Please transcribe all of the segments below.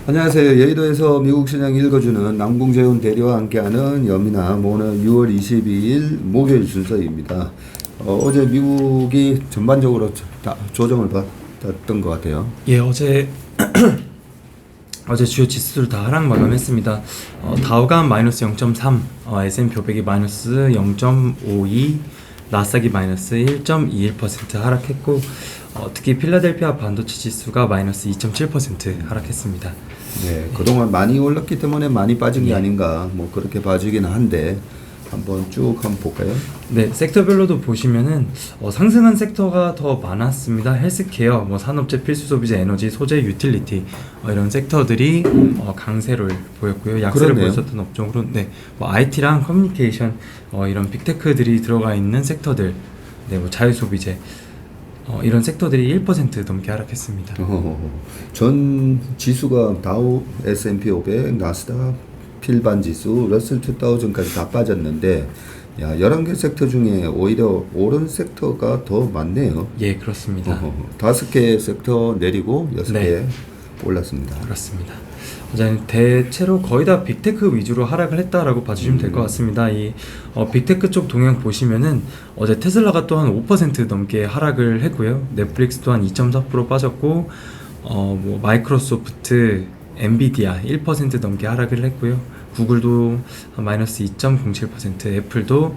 안녕하세요. 여의도에서 미국 시장 읽어주는 남궁재훈 대리와 함께하는 여미남 오늘 6월 22일 목요일 순서입니다. 어제 미국이 전반적으로 조정을 받았던 것 같아요. 예, 어제 주요 지수들 다 하락 마감했습니다. 다우가 마이너스 0.3, S&P 500이 마이너스 0.52, 나스닥이 마이너스 1.21% 하락했고, 특히 필라델피아 반도체 지수가 마이너스 2.7% 하락했습니다. 네, 그동안 많이 올랐기 때문에 많이 빠진 게 아닌가 뭐 그렇게 봐주기는 한데 한번 쭉 한번 볼까요? 네, 섹터별로도 보시면은 상승한 섹터가 더 많았습니다. 헬스케어, 산업재, 필수소비재, 에너지, 소재, 유틸리티 이런 섹터들이 강세를 보였고요. 약세를 그렇네요. 보였었던 업종으로 IT랑 커뮤니케이션 이런 빅테크들이 들어가 있는 섹터들, 자유소비재 이런 섹터들이 1% 넘게 하락했습니다. 전 지수가 다우, S&P 500, 나스닥, 필반 지수, 러셀 2000까지 다 빠졌는데 11개 섹터 중에 오히려 오른 섹터가 더 많네요. 예, 그렇습니다. 5개 섹터 내리고 6개 네. 올랐습니다. 그렇습니다. 어제는 대체로 거의 다 빅테크 위주로 하락을 했다라고 봐주시면 될 것 같습니다. 이 빅테크 쪽 동향 보시면은 어제 테슬라가 또한 5% 넘게 하락을 했고요. 넷플릭스 또한 2.4% 빠졌고, 마이크로소프트, 엔비디아 1% 넘게 하락을 했고요. 구글도 마이너스 2.07%, 애플도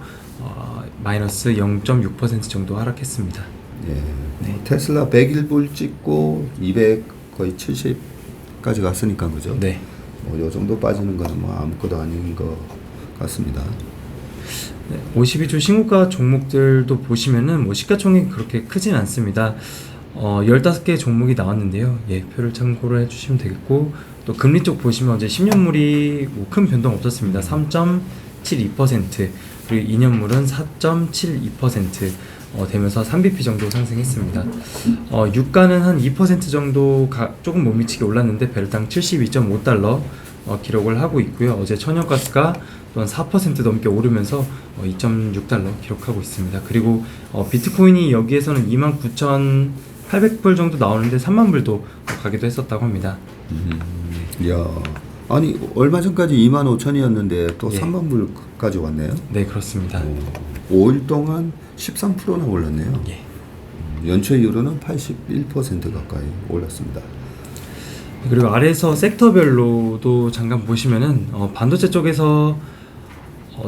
마이너스 0.6% 정도 하락했습니다. 네. 테슬라 101불 찍고 200 거의 70까지 갔으니까 그죠? 네. 요 정도 빠지는 거는 아무것도 아닌 것 같습니다. 52주 신고가 종목들도 보시면은 시가총액이 그렇게 크진 않습니다. 15개 종목이 나왔는데요. 표를 참고를 해주시면 되겠고, 또 금리 쪽 보시면 어제 10년물이 큰 변동 없었습니다. 3.72%, 그리고 2년물은 4.72% 되면서 3bp 정도 상승했습니다. 유가는 한 2% 정도 조금 못 미치게 올랐는데 배럴당 72.5달러 기록을 하고 있고요. 어제 천연가스가 또한 4% 넘게 오르면서 2.6달러 기록하고 있습니다. 그리고 비트코인이 여기에서는 29,800불 정도 나오는데 30,000불도 가기도 했었다고 합니다. 이야, 아니 얼마 전까지 25,000이었는데 또 예. 30,000불까지 왔네요. 네, 그렇습니다. 5일 동안 13%나 올랐네요. 예. 연초 이후로는 81% 가까이 올랐습니다. 그리고 아래에서 섹터별로도 잠깐 보시면은 반도체 쪽에서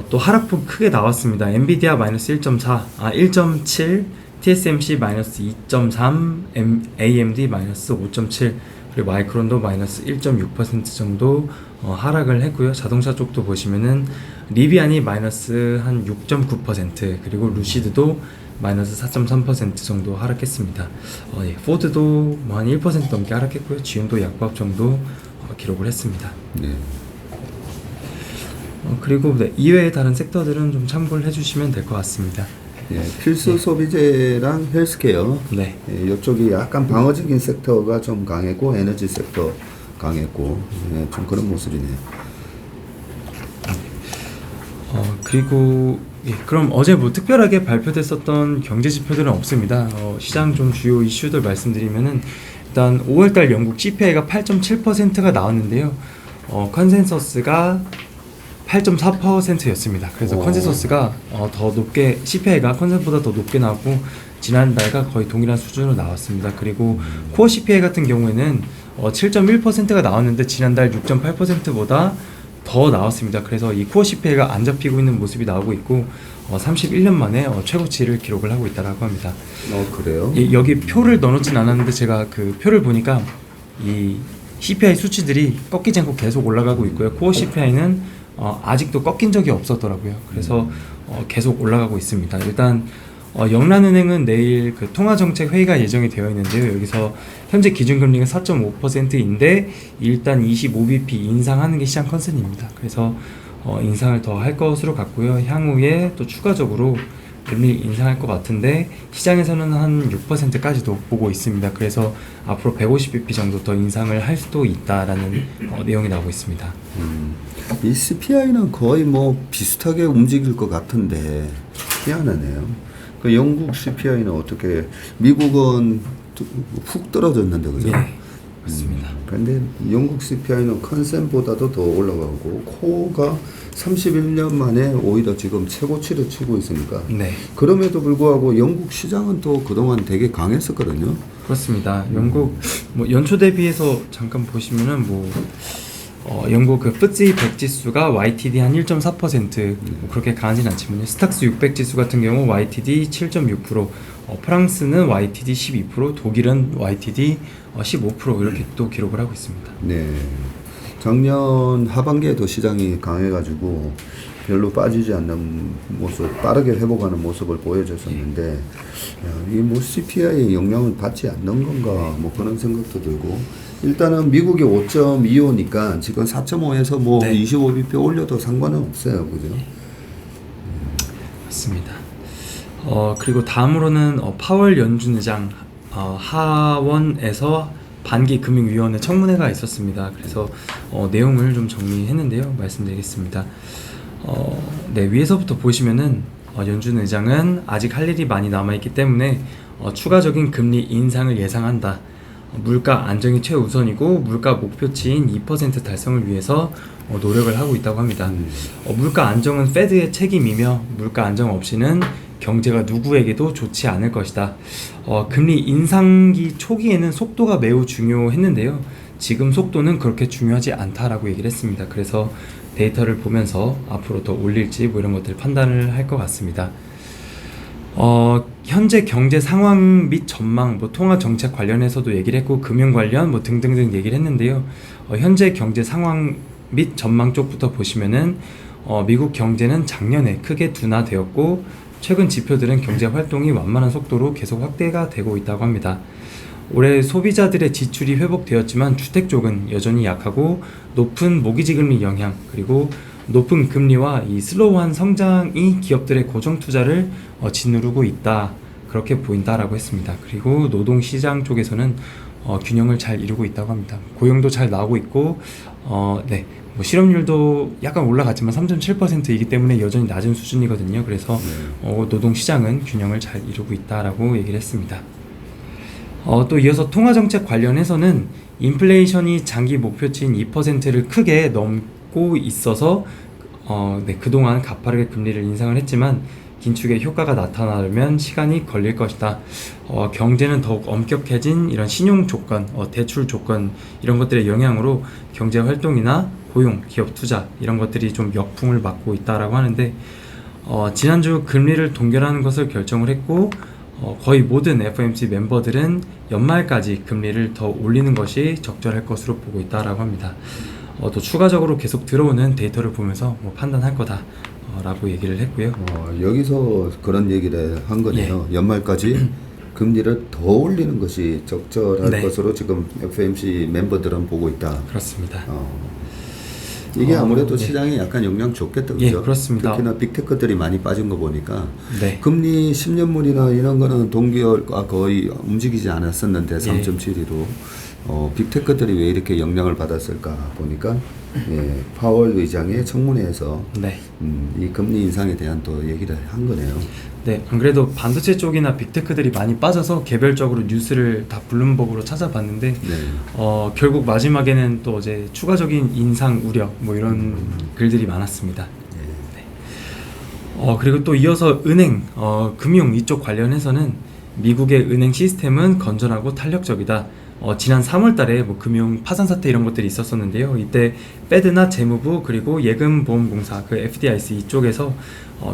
또 하락폭 크게 나왔습니다. 엔비디아 마이너스 1.7, TSMC 마이너스 2.3, AMD 마이너스 5.7, 그리고 마이크론도 마이너스 1.6% 정도 하락을 했고요. 자동차 쪽도 보시면은 리비안이 마이너스 한 6.9%, 그리고 루시드도 마이너스 4.3% 정도 하락했습니다. 포드도 한 1% 넘게 하락했고요. GM도 약밥 정도 기록을 했습니다. 네. 그리고 이외의 다른 섹터들은 좀 참고를 해주시면 될 것 같습니다. 필수 소비재랑 헬스케어, 네. 이쪽이 약간 방어적인 섹터가 좀 강했고 에너지 섹터 강했고 좀 그런 모습이네요. 그리고 그럼 어제 특별하게 발표됐었던 경제 지표들은 없습니다. 시장 좀 주요 이슈들 말씀드리면은 일단 5월달 영국 CPI가 8.7%가 나왔는데요. 컨센서스가 8.4%였습니다. 그래서 컨센서스가 더 높게, CPI가 컨센서스보다 더 높게 나왔고 지난달과 거의 동일한 수준으로 나왔습니다. 그리고 코어 CPI 같은 경우에는 7.1%가 나왔는데 지난달 6.8%보다 더 나왔습니다. 그래서 이 코어 CPI가 안 잡히고 있는 모습이 나오고 있고 31년 만에 최고치를 기록을 하고 있다라고 합니다. 그래요? 여기 표를 넣어놓진 않았는데 제가 그 표를 보니까 이 CPI 수치들이 꺾이지 않고 계속 올라가고 있고요. 코어 CPI는 아직도 꺾인 적이 없었더라고요. 그래서 계속 올라가고 있습니다. 일단 영란은행은 내일 그 통화정책 회의가 예정이 되어 있는데요. 여기서 현재 기준금리가 4.5%인데 일단 25bp 인상하는 게 시장 컨센입니다. 그래서 인상을 더 할 것으로 같고요. 향후에 또 추가적으로 금리 인상할 것 같은데 시장에서는 한 6%까지도 보고 있습니다. 그래서 앞으로 150bp 정도 더 인상을 할 수도 있다라는 내용이 나오고 있습니다. 이 CPI는 거의 비슷하게 움직일 것 같은데 희한하네요. 그 영국 CPI는 어떻게, 미국은 훅 떨어졌는데 그죠? 그렇습니다. 근데 영국 CPI는 컨센보다도 더 올라가고 코어가 31년 만에 오히려 지금 최고치를 치고 있으니까 네. 그럼에도 불구하고 영국 시장은 또 그동안 되게 강했었거든요. 그렇습니다. 영국 뭐 연초 대비해서 잠깐 보시면은 뭐 영국 그 FTSE 100 지수가 YTD 한 1.4%, 뭐 그렇게 강하진 않지만요. 스탁스 600 지수 같은 경우 YTD 7.6%, 프랑스는 YTD 12%, 독일은 YTD 15% 이렇게 또 기록을 하고 있습니다. 네. 작년 하반기에도 시장이 강해가지고 별로 빠지지 않는 모습, 빠르게 회복하는 모습을 보여줬었는데, 이 뭐 CPI의 영향을 받지 않는 건가, 뭐 그런 생각도 들고, 일단은 미국이 5.25니까 지금 4.5에서 뭐 네. 25bp 올려도 상관은 없어요. 그죠? 맞습니다. 그리고 다음으로는 파월 연준 의장 하원에서 반기 금융위원회 청문회가 있었습니다. 그래서 내용을 좀 정리했는데요. 말씀드리겠습니다. 네, 위에서부터 보시면은 연준 의장은 아직 할 일이 많이 남아있기 때문에 추가적인 금리 인상을 예상한다. 물가 안정이 최우선이고 물가 목표치인 2% 달성을 위해서 노력을 하고 있다고 합니다. 물가 안정은 페드의 책임이며 물가 안정 없이는 경제가 누구에게도 좋지 않을 것이다. 금리 인상기 초기에는 속도가 매우 중요했는데요. 지금 속도는 그렇게 중요하지 않다라고 얘기를 했습니다. 그래서 데이터를 보면서 앞으로 더 올릴지 뭐 이런 것들 판단을 할 것 같습니다. 현재 경제 상황 및 전망, 뭐 통화 정책 관련해서도 얘기를 했고 금융 관련 뭐 등등등 얘기를 했는데요. 현재 경제 상황 및 전망 쪽부터 보시면은 미국 경제는 작년에 크게 둔화되었고 최근 지표들은 경제 활동이 완만한 속도로 계속 확대가 되고 있다고 합니다. 올해 소비자들의 지출이 회복되었지만 주택 쪽은 여전히 약하고 높은 모기지 금리 영향 그리고 높은 금리와 이 슬로우한 성장이 기업들의 고정 투자를 짓누르고 있다. 그렇게 보인다라고 했습니다. 그리고 노동시장 쪽에서는 균형을 잘 이루고 있다고 합니다. 고용도 잘 나오고 있고 네, 뭐 실업률도 약간 올라갔지만 3.7%이기 때문에 여전히 낮은 수준이거든요. 그래서 노동시장은 균형을 잘 이루고 있다라고 얘기를 했습니다. 또 이어서 통화정책 관련해서는 인플레이션이 장기 목표치인 2%를 크게 넘고 있어서 네, 그동안 가파르게 금리를 인상을 했지만 긴축의 효과가 나타나려면 시간이 걸릴 것이다. 경제는 더욱 엄격해진 이런 신용 조건, 대출 조건 이런 것들의 영향으로 경제 활동이나 고용, 기업 투자 이런 것들이 좀 역풍을 맞고 있다라고 하는데 지난주 금리를 동결하는 것을 결정을 했고 거의 모든 FOMC 멤버들은 연말까지 금리를 더 올리는 것이 적절할 것으로 보고 있다라고 합니다. 또 추가적으로 계속 들어오는 데이터를 보면서 뭐 판단할 거다 라고 얘기를 했고요. 여기서 그런 얘기를 한 거네요. 연말까지 금리를 더 올리는 것이 적절할 네. 것으로 지금 FOMC 멤버들은 보고 있다. 그렇습니다. 이게 아무래도 네. 시장에 약간 영향 줬겠다. 예, 그죠? 그렇습니다. 특히나 빅테크들이 많이 빠진 거 보니까 네. 금리 10년물이나 이런 거는 동기가 거의 움직이지 않았었는데 3.72로 빅테크들이 왜 이렇게 영향을 받았을까 보니까 파월 의장의 청문회에서 네. 이 금리 인상에 대한 또 얘기를 한 거네요. 네, 안 그래도 반도체 쪽이나 빅테크들이 많이 빠져서 개별적으로 뉴스를 다 블룸버그로 찾아봤는데 네. 결국 마지막에는 또 어제 추가적인 인상 우려 뭐 이런 글들이 많았습니다. 네. 그리고 또 이어서 은행, 금융 이쪽 관련해서는 미국의 은행 시스템은 건전하고 탄력적이다. 지난 3월 달에 뭐 금융 파산 사태 이런 것들이 있었었는데요. 이때 페드나 재무부 그리고 예금보험공사 그 FDIC 이쪽에서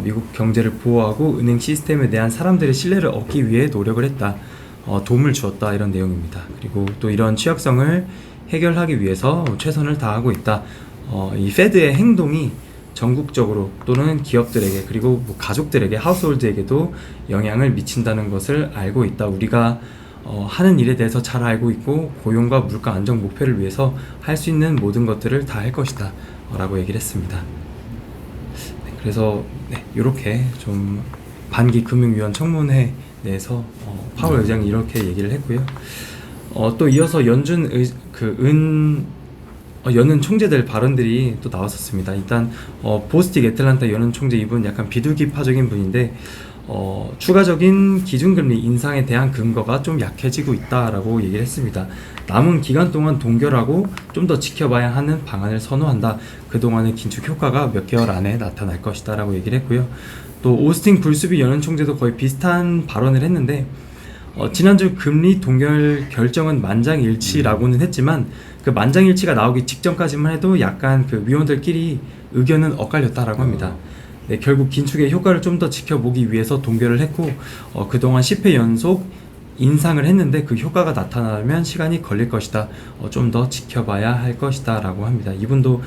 미국 경제를 보호하고 은행 시스템에 대한 사람들의 신뢰를 얻기 위해 노력을 했다. 도움을 주었다 이런 내용입니다. 그리고 또 이런 취약성을 해결하기 위해서 최선을 다하고 있다. 이 페드의 행동이 전국적으로 또는 기업들에게 그리고 뭐 가족들에게 하우스홀드에게도 영향을 미친다는 것을 알고 있다. 우리가 하는 일에 대해서 잘 알고 있고 고용과 물가 안정 목표를 위해서 할 수 있는 모든 것들을 다 할 것이다 라고 얘기를 했습니다. 네, 그래서 이렇게 좀 반기 금융위원 청문회 내에서 파월 의장이 이렇게 얘기를 했고요. 또 이어서 연준 여는 총재들 발언들이 또 나왔었습니다. 일단 보스틱 애틀란타 여는 총재 이분 약간 비둘기파적인 분인데 추가적인 기준금리 인상에 대한 근거가 좀 약해지고 있다라고 얘기를 했습니다. 남은 기간 동안 동결하고 좀 더 지켜봐야 하는 방안을 선호한다. 그동안의 긴축 효과가 몇 개월 안에 나타날 것이다 라고 얘기를 했고요. 또 오스틴 굴스비 여는 총재도 거의 비슷한 발언을 했는데 지난주 금리 동결 결정은 만장일치라고는 했지만 그 만장일치가 나오기 직전까지만 해도 약간 그 위원들끼리 의견은 엇갈렸다라고 합니다. 네, 결국 긴축의 효과를 좀 더 지켜보기 위해서 동결을 했고 그동안 10회 연속 인상을 했는데 그 효과가 나타나면 시간이 걸릴 것이다. 좀 더 지켜봐야 할 것이다 라고 합니다. 이분도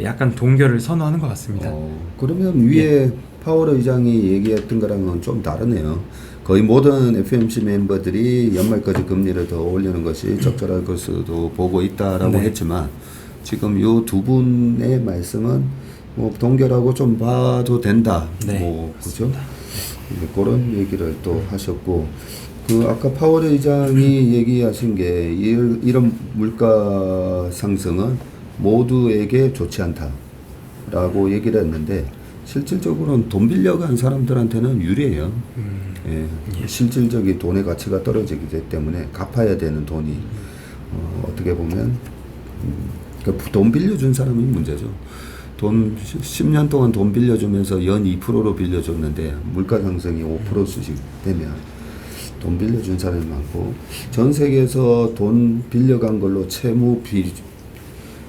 약간 동결을 선호하는 것 같습니다. 그러면 위에 파월 의장이 얘기했던 거랑은 좀 다르네요. 거의 모든 FOMC 멤버들이 연말까지 금리를 더 올리는 것이 적절할 것으로 보고 있다라고 네. 했지만 지금 요 두 분의 말씀은 뭐 동결하고 좀 봐도 된다. 네, 뭐 그죠? 맞습니다. 그런 얘기를 또 하셨고 그 아까 파월 의장이 얘기하신 게 이런 물가 상승은 모두에게 좋지 않다라고 얘기를 했는데 실질적으로는 돈 빌려간 사람들한테는 유리해요. 예, 실질적인 돈의 가치가 떨어지기 때문에 갚아야 되는 돈이 어떻게 보면 돈 빌려준 사람이 문제죠. 돈 10년 동안 돈 빌려주면서 연 2%로 빌려줬는데 물가 상승이 5%씩 되면 돈 빌려준 사람이 많고 전 세계에서 돈 빌려간 걸로 채무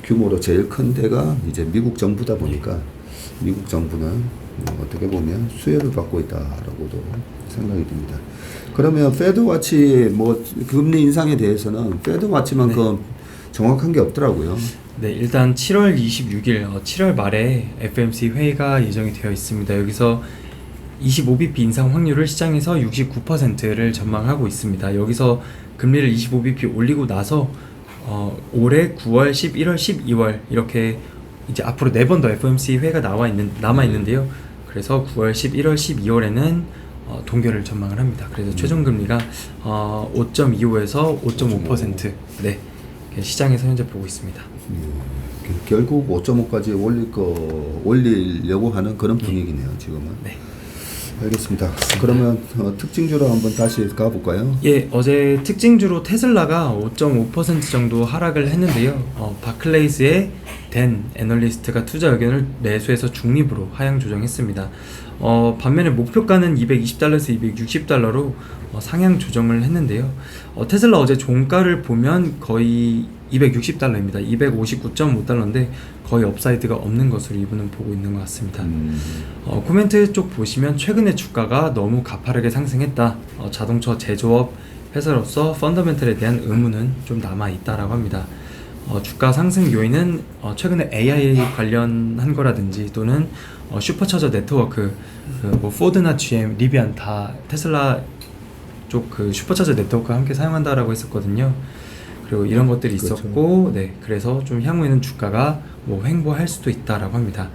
규모로 제일 큰 데가 이제 미국 정부다 보니까 미국 정부는 어떻게 보면 수혜를 받고 있다라고도 생각이 듭니다. 그러면 페드와치 뭐 금리 인상에 대해서는 페드와치만큼 정확한 게 없더라고요. 네, 일단 7월 26일, 7월 말에 FOMC 회의가 예정이 되어 있습니다. 여기서 25bp 인상 확률을 시장에서 69%를 전망하고 있습니다. 여기서 금리를 25bp 올리고 나서 올해 9월, 11월, 12월 이렇게 이제 앞으로 4번 더 FOMC 회의가 남아 있는데요. 그래서 9월, 11월, 12월에는 동결을 전망을 합니다. 그래서 최종 금리가 5.25에서 5.5% 네, 시장에서 현재 보고 있습니다. 결국 5.5까지 올리려고 하는 그런 분위기네요, 지금은. 네. 알겠습니다. 그러면 특징주로 한번 다시 가볼까요? 예, 어제 특징주로 테슬라가 5.5% 정도 하락을 했는데요. 바클레이스의 댄 애널리스트가 투자 의견을 매수해서 중립으로 하향 조정했습니다. 반면에 목표가는 220달러에서 260달러로 상향 조정을 했는데요. 테슬라 어제 종가를 보면 거의 260달러입니다. 259.5달러인데 거의 업사이드가 없는 것으로 이분은 보고 있는 것 같습니다. 코멘트 쪽 보시면 최근에 주가가 너무 가파르게 상승했다. 자동차 제조업 회사로서 펀더멘털에 대한 의문은 좀 남아있다라고 합니다. 주가 상승 요인은 최근에 AI 관련한 거라든지 또는 슈퍼차저 네트워크 뭐 포드나 GM, 리비안 다 테슬라 쪽 그 슈퍼차저 네트워크와 함께 사용한다라고 했었거든요. 그리고 이런 것들이 있었고, 네, 그래서 좀 향후에는 주가가 뭐 횡보할 수도 있다라고 합니다.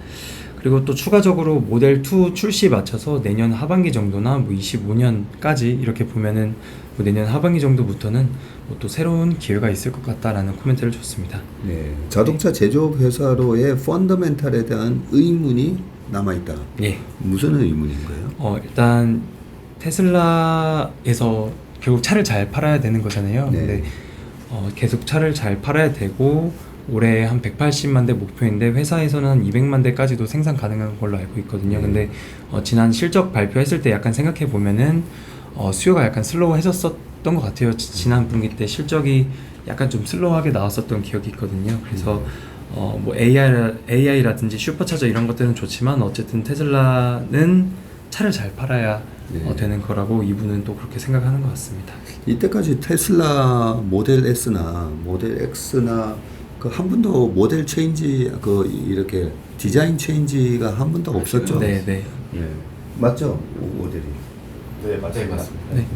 그리고 또 추가적으로 모델 2 출시 맞춰서 내년 하반기 정도나 뭐 25년까지 이렇게 보면은 뭐 내년 하반기 정도부터는 뭐 또 새로운 기회가 있을 것 같다라는 코멘트를 줬습니다. 네, 자동차 제조업 회사로의 펀더멘탈에 대한 의문이 남아있다. 예. 무슨 의문인가요? 일단 테슬라에서 결국 차를 잘 팔아야 되는 거잖아요. 네. 근데 계속 차를 잘 팔아야 되고 올해 한 180만 대 목표인데 회사에서는 한 200만 대까지도 생산 가능한 걸로 알고 있거든요. 근데 지난 실적 발표했을 때 약간 생각해 보면은 수요가 약간 슬로우해졌었던 것 같아요. 지난 분기 때 실적이 약간 좀 슬로우하게 나왔었던 기억이 있거든요. 그래서 뭐 AI라든지 슈퍼차저 이런 것들은 좋지만 어쨌든 테슬라는 차를 잘 팔아야 되는 거라고 이분은 또 그렇게 생각하는 것 같습니다. 이때까지 테슬라 모델 S나 모델 X나 그 한 번도 모델 체인지 그 이렇게 디자인 체인지가 한 번도 없었죠. 네. 네. 맞죠? 모델이. 네, 맞습니다. 네.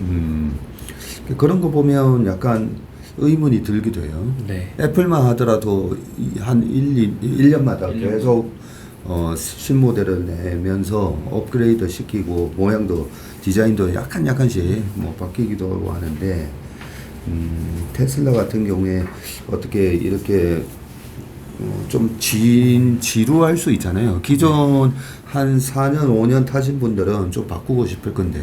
그런 거 보면 약간 의문이 들기도 해요. 네. 애플만 하더라도 한 1년마다 계속 신모델을 내면서 업그레이드 시키고 모양도 디자인도 약간씩 뭐 바뀌기도 하는데 테슬라 같은 경우에 어떻게 이렇게 좀 지루할 수 있잖아요. 기존 한 4년, 5년 타신 분들은 좀 바꾸고 싶을 건데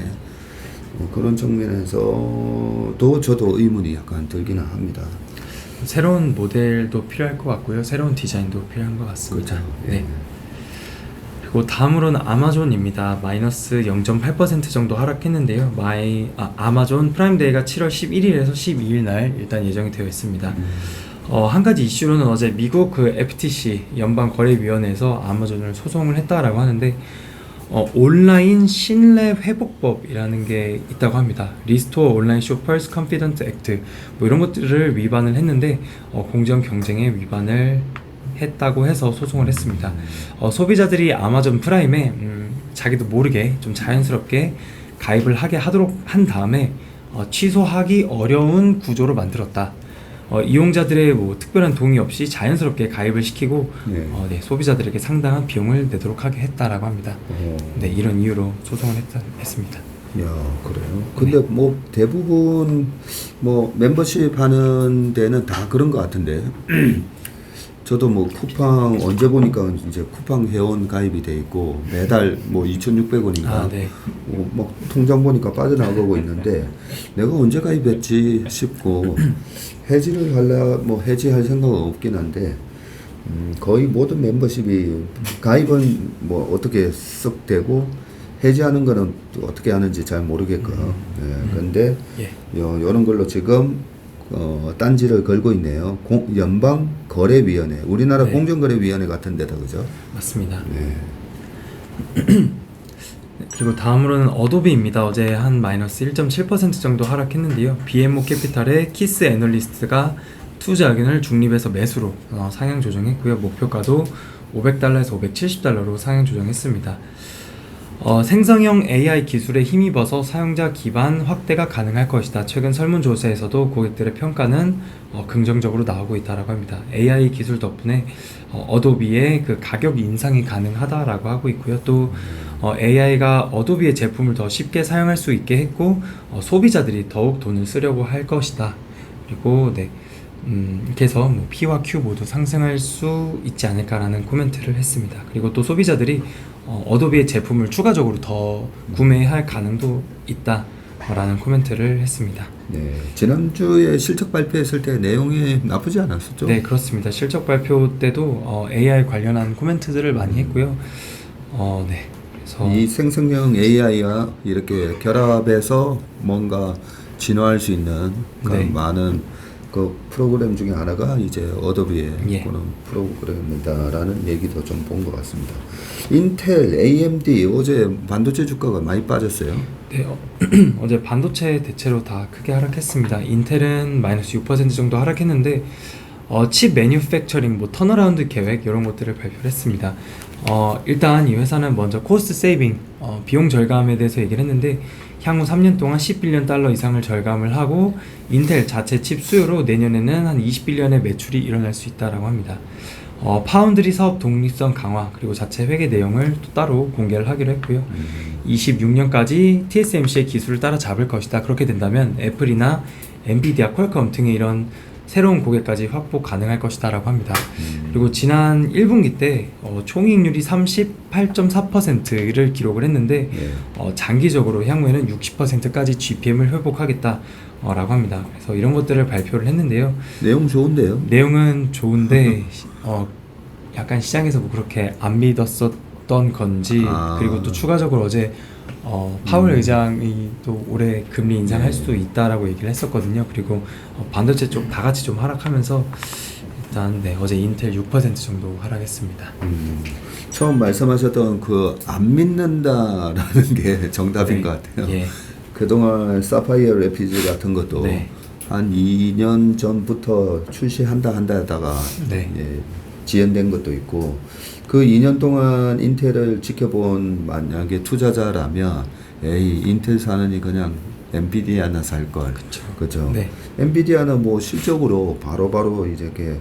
그런 측면에서도 저도 의문이 약간 들기는 합니다. 새로운 모델도 필요할 것 같고요. 새로운 디자인도 필요한 것 같습니다. 그렇죠. 네. 그리고 다음으로는 아마존입니다. 마이너스 0.8% 정도 하락했는데요. 아마존 프라임데이가 7월 11일에서 12일 날 일단 예정이 되어 있습니다. 한 가지 이슈로는 어제 미국 그 FTC 연방거래위원회에서 아마존을 소송을 했다라고 하는데 온라인 신뢰 회복법이라는 게 있다고 합니다. 리스토어 온라인 쇼퍼스 컨피던트 액트 뭐 이런 것들을 위반을 했는데 공정 경쟁에 위반을 했다고 해서 소송을 했습니다. 소비자들이 아마존 프라임에 자기도 모르게 좀 자연스럽게 가입을 하게 하도록 한 다음에 취소하기 어려운 구조로 만들었다. 이용자들의 뭐 특별한 동의 없이 자연스럽게 가입을 시키고 네, 소비자들에게 상당한 비용을 내도록 하게 했다라고 합니다. 네, 이런 이유로 소송을 했습니다. 야, 그래요? 근데 뭐 대부분 뭐 멤버십 하는 데는 다 그런 것 같은데 저도 뭐 쿠팡 언제 보니까 이제 쿠팡 회원 가입이 돼 있고 매달 뭐 2,600원인가 네. 막 통장 보니까 빠져나가고 있는데 내가 언제 가입했지 싶고 해지할 생각은 없긴 한데 거의 모든 멤버십이 가입은 뭐 어떻게 쓱 되고 해지하는 거는 또 어떻게 하는지 잘 모르겠고 그런데 이런 걸로 지금 딴지를 걸고 있네요. 연방거래위원회, 우리나라 공정거래위원회 같은 데다, 그죠? 맞습니다. 네, 그리고 다음으로는 어도비입니다. 어제 한 마이너스 1.7% 정도 하락했는데요. BMO 캐피탈의 키스 애널리스트가 투자 의견을 중립에서 매수로 상향 조정했고요. 목표가도 $500에서 $570로 상향 조정했습니다. 생성형 AI 기술에 힘입어서 사용자 기반 확대가 가능할 것이다. 최근 설문조사에서도 고객들의 평가는 긍정적으로 나오고 있다라고 합니다. AI 기술 덕분에 어도비의 그 가격 인상이 가능하다라고 하고 있고요. 또 AI가 어도비의 제품을 더 쉽게 사용할 수 있게 했고 소비자들이 더욱 돈을 쓰려고 할 것이다. 그리고 이렇게 해서 뭐 P와 Q 모두 상승할 수 있지 않을까라는 코멘트를 했습니다. 그리고 또 소비자들이 어도비의 제품을 추가적으로 더 구매할 가능도 있다라는 코멘트를 했습니다. 네, 지난주에 실적 발표했을 때 내용이 나쁘지 않았었죠? 네, 그렇습니다. 실적 발표 때도 AI 관련한 코멘트들을 많이 했고요. 네, 그래서 이 생성형 AI와 이렇게 결합해서 뭔가 진화할 수 있는 그런 많은 그 프로그램 중에 하나가 이제 어도비의 그런 프로그램이다라는 얘기도 좀 본 것 같습니다. 인텔, AMD 어제 반도체 주가가 많이 빠졌어요. 네, 어제 반도체 대체로 다 크게 하락했습니다. 인텔은 마이너스 6% 정도 하락했는데 칩 매뉴팩처링 뭐 턴어라운드 계획 이런 것들을 발표를 했습니다. 일단 이 회사는 먼저 코스트 세이빙 비용 절감에 대해서 얘기를 했는데 향후 3년 동안 $10빌리언 이상을 절감을 하고 인텔 자체 칩 수요로 내년에는 한 $20빌리언의 매출이 일어날 수 있다라고 합니다. 파운드리 사업 독립성 강화 그리고 자체 회계 내용을 또 따로 공개를 하기로 했고요. 26년까지 TSMC의 기술을 따라잡을 것이다. 그렇게 된다면 애플이나 엔비디아, 퀄컴 등의 이런 새로운 고객까지 확보 가능할 것이다 라고 합니다. 그리고 지난 1분기 때 총이익률이 38.4%를 기록을 했는데 장기적으로 향후에는 60%까지 GPM을 회복하겠다 라고 합니다. 그래서 이런 것들을 발표를 했는데요. 내용 좋은데요? 내용은 좋은데 약간 시장에서 뭐 그렇게 안 믿었었던 건지 그리고 또 추가적으로 어제 파월 의장이 또 올해 금리 인상할 수도 있다라고 얘기를 했었거든요. 그리고 반도체 쪽 다 같이 좀 하락하면서 일단 어제 인텔 6% 정도 하락했습니다. 처음 말씀하셨던 그 안 믿는다라는 게 정답인 것 같아요. 그동안 사파이어 레피즈 같은 것도 한 2년 전부터 출시한다 하다가 지연된 것도 있고 그 2년 동안 인텔을 지켜본 만약에 투자자라면 인텔 사느니 그냥 엔비디아나 살 걸. 그죠? 엔비디아는 뭐 실적으로 바로바로 이제 이렇게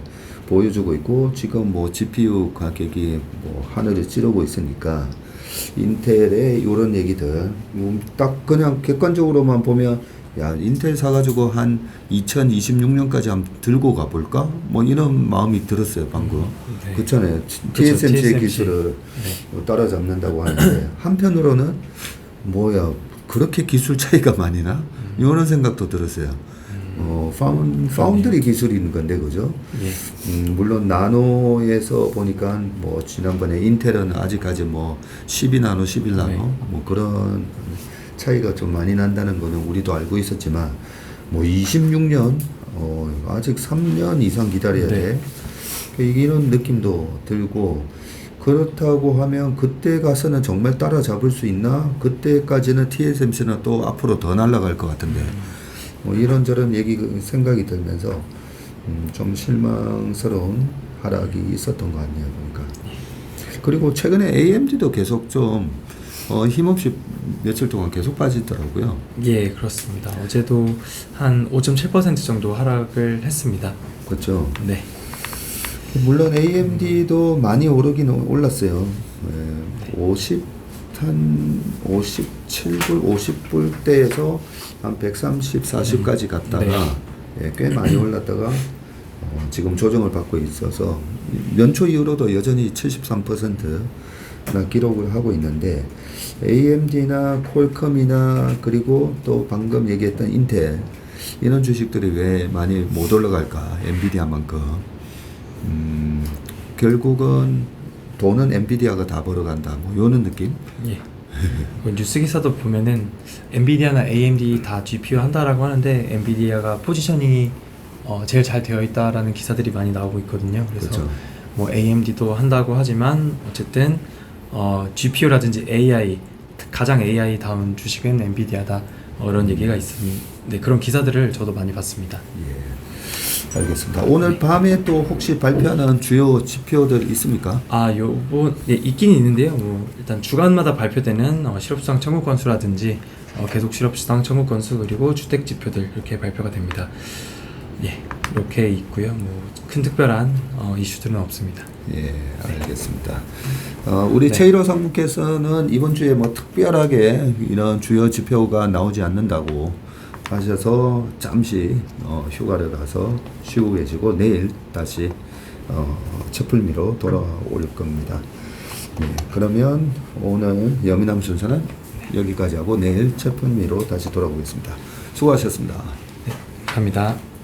보여주고 있고 지금 뭐 GPU 가격이 뭐 하늘을 찌르고 있으니까 인텔의 이런 얘기들 딱 그냥 객관적으로만 보면 야, 인텔 사가지고 한 2026년까지 한번 들고 가볼까? 뭐 이런 마음이 들었어요, 방금. 네. 그렇잖아요. 그렇죠, TSMC의 TSMC. 기술을 네. 따라잡는다고 하는데, 한편으로는, 뭐야, 그렇게 기술 차이가 많이 나? 이런 생각도 들었어요. 파운드리 기술인 건데, 그죠? 예. 물론 나노에서 보니까 뭐 지난번에 인텔은 아직까지 뭐 12나노, 11나노 네. 뭐 그런 차이가 좀 많이 난다는 거는 우리도 알고 있었지만 뭐 26년 아직 3년 이상 기다려야 네. 돼. 이런 느낌도 들고 그렇다고 하면 그때 가서는 정말 따라잡을 수 있나? 그때까지는 TSMC는 또 앞으로 더 날아갈 것 같은데 뭐 이런저런 생각이 들면서 좀 실망스러운 하락이 있었던 것 같네요, 보니까. 그리고 최근에 AMD도 계속 좀 힘없이 며칠 동안 계속 빠지더라고요. 예, 그렇습니다. 어제도 한 5.7% 정도 하락을 했습니다. 그렇죠. 네. 물론 AMD도 많이 오르긴 올랐어요. 한 57불, 50불대에서 한 130, 40까지 갔다가 네. 꽤 많이 올랐다가 지금 조정을 받고 있어서 연초 이후로도 여전히 73%나 기록을 하고 있는데 AMD나 퀄컴이나 그리고 또 방금 얘기했던 인텔 이런 주식들이 왜 많이 못 올라갈까? 엔비디아만큼. 결국은 돈은 엔비디아가 다 벌어간다. 뭐 요런 느낌? 예. 그 뉴스 기사도 보면은 엔비디아나 AMD 다 GPU 한다라고 하는데 엔비디아가 포지셔닝이 제일 잘 되어 있다라는 기사들이 많이 나오고 있거든요. 그래서 그렇죠. 뭐 AMD도 한다고 하지만 어쨌든 GPU라든지 AI 가장 AI 다운 주식은 엔비디아다 이런 얘기가 있습니다. 네, 그런 기사들을 저도 많이 봤습니다. 예. 알겠습니다. 오늘 밤에 또 혹시 발표하는 주요 지표들 있습니까? 예, 있긴 있는데요. 뭐 일단 주간마다 발표되는 실업수당 청구 건수라든지 계속 실업수당 청구 건수 그리고 주택 지표들 이렇게 발표가 됩니다. 예, 이렇게 있고요. 뭐 큰 특별한 이슈들은 없습니다. 예, 알겠습니다. 우리 네. 최일호 상무께서는 이번 주에 뭐 특별하게 이런 주요 지표가 나오지 않는다고 하셔서 잠시 휴가를 가서 쉬고 계시고 내일 다시 채플미로 돌아올 겁니다. 네, 그러면 오늘 여미남 순서는 여기까지 하고 내일 채플미로 다시 돌아오겠습니다. 수고하셨습니다. 네, 감사합니다.